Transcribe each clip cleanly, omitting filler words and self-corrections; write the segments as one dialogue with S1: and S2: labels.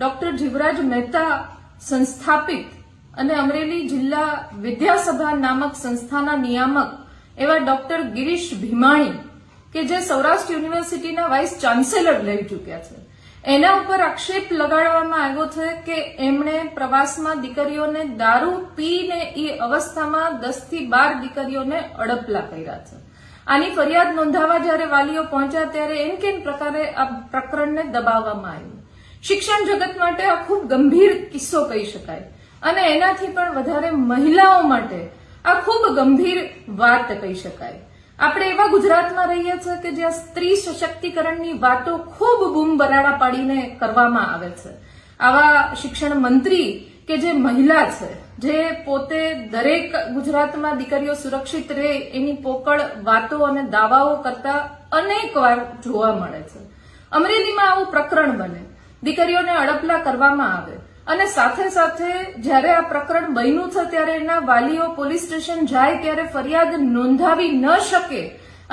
S1: Doctor Jivraj Mehta સંસ્થાપિત અને અમરેલી જિલ્લા વિદ્યાસભા નામક સંસ્થાના નિયામક એવા ડોક્ટર ગિરીશ ભીમાણી કે જે સૌરાષ્ટ્ર યુનિવર્સિટીના વાઇસ ચાન્સેલર રહી ચૂક્યા છે, એના ઉપર આક્ષેપ લગાડવામાં આવ્યો છે કે એમણે પ્રવાસમાં દીકરીઓને દારૂ પીને એ અવસ્થામાં 10 થી 12 દીકરીઓને અડપલા કર્યા છે. આની ફરિયાદ નોંધાવા જ્યારે વાલીઓ પહોંચ્યા ત્યારે એમ કેમ પ્રકારે આ પ્રકરણને દબાવવામાં આવ્યું. શિક્ષણ જગત માટે આ ખૂબ ગંભીર કિસ્સો કહી શકાય અને એનાથી પણ વધારે મહિલાઓ માટે આ ખૂબ ગંભીર વાત કહી શકાય. આપણે એવા ગુજરાતમાં રહીએ છીએ કે જ્યાં સ્ત્રી સશક્તિકરણની વાતો ખૂબ બૂમ બરાડા પાડીને કરવામાં આવે છે. આવા શિક્ષણ મંત્રી કે જે મહિલા છે, જે પોતે દરેક ગુજરાતમાં દીકરીઓ સુરક્ષિત રહે એની પોકળ વાતો અને દાવાઓ કરતા અનેક વાર જોવા મળે છે. અમરેલીમાં આવું પ્રકરણ બને, દીકરીઓને અડપલા કરવામાં આવે અને સાથે સાથે જ્યારે આ પ્રકરણ બન્યું છે ત્યારે એના વાલીઓ પોલીસ સ્ટેશન જાય ત્યારે ફરિયાદ નોંધાવી ન શકે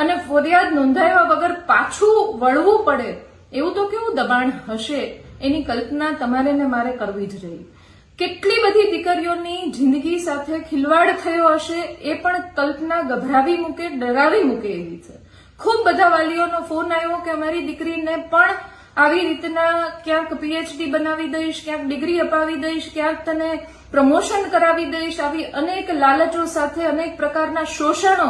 S1: અને ફરિયાદ નોંધાવ્યા વગર પાછું વળવું પડે, એવું તો કેવું દબાણ હશે એની કલ્પના તમારે ને મારે કરવી જ રહી. કેટલી બધી દીકરીઓની જિંદગી સાથે ખિલવાડ થયો હશે એ પણ કલ્પના ગભરાવી મૂકે, ડરાવી મૂકે એવી છે. ખૂબ બધા વાલીઓનો ફોન આવ્યો કે અમારી દીકરીને પણ આવી રીતના ક્યાંક પીએચડી બનાવી દઈશ, ક્યાંક ડિગ્રી અપાવી દઈશ, ક્યાંક તને પ્રમોશન કરાવી દઈશ, આવી અનેક લાલચો સાથે અનેક પ્રકારના શોષણો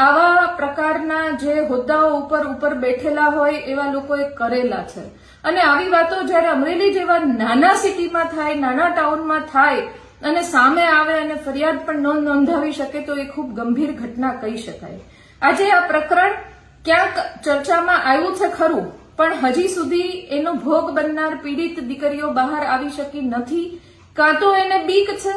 S1: આવા પ્રકારના જે હોદ્દાઓ ઉપર બેઠેલા હોય એવા લોકોએ કરેલા છે. અને આવી વાતો જ્યારે અમરેલી જેવા નાના સિટીમાં થાય, નાના ટાઉનમાં થાય અને સામે આવે અને ફરિયાદ પણ નોંધાવી શકે તો એ ખૂબ ગંભીર ઘટના કહી શકાય. આજે આ પ્રકરણ ક્યાંક ચર્ચામાં આવ્યું છે ખરું, પણ હજી સુધી એનો ભોગ બનનાર પીડિત દીકરીઓ બહાર આવી શકી નથી. કાં તો એને બીક છે,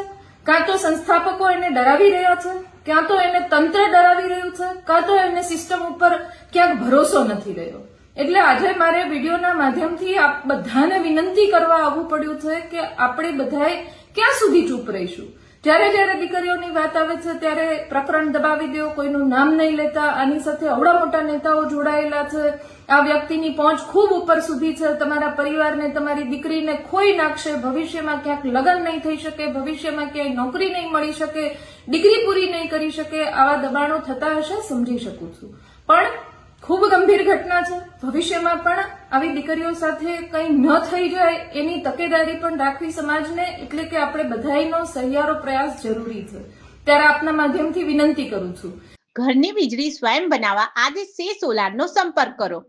S1: કાં તો સંસ્થાપકો એને ડરાવી રહ્યા છે, કાં તો એને તંત્ર ડરાવી રહ્યું છે, કાં તો એને સિસ્ટમ ઉપર ક્યાંક ભરોસો નથી રહ્યો. એટલે આજે મારે વિડીયોના માધ્યમથી આપ બધાને વિનંતી કરવા આવવું પડ્યું છે કે આપણે બધાએ ક્યાં સુધી ચૂપ રહીશું. જ્યારે દીકરીઓની વાત આવે છે ત્યારે પ્રકરણ દબાવી દો, કોઈનું નામ નહીં લેતા. આની સાથે અવડા મોટા નેતાઓ જોડાયેલા છે. આ વ્યક્તિની પહોંચ ખૂબ ઉપર સુધી છે. તમારા પરિવારને, તમારી દીકરીને ખોઈ નાખશે. ભવિષ્યમાં ક્યાંક લગ્ન નહીં થઈ શકે, ભવિષ્યમાં ક્યાંય નોકરી નહીં મળી શકે, ડિગ્રી પૂરી નહીં કરી શકે. આવા દબાણો થતા હશે, સમજી શકું છું, પણ ખૂબ ગંભીર ઘટના છે. ભવિષ્યમાં પણ આવી દીકરીઓ સાથે કંઈ ન થઈ જાય એની તકેદારી પણ રાખવી સમાજને, એટલે કે આપણે બધાનો સહિયારો પ્રયાસ જરૂરી છે. ત્યારે આપના માધ્યમથી વિનંતી કરું છું,
S2: ઘરની વીજળી સ્વયં બનાવવા આજે સે સોલારનો સંપર્ક કરો.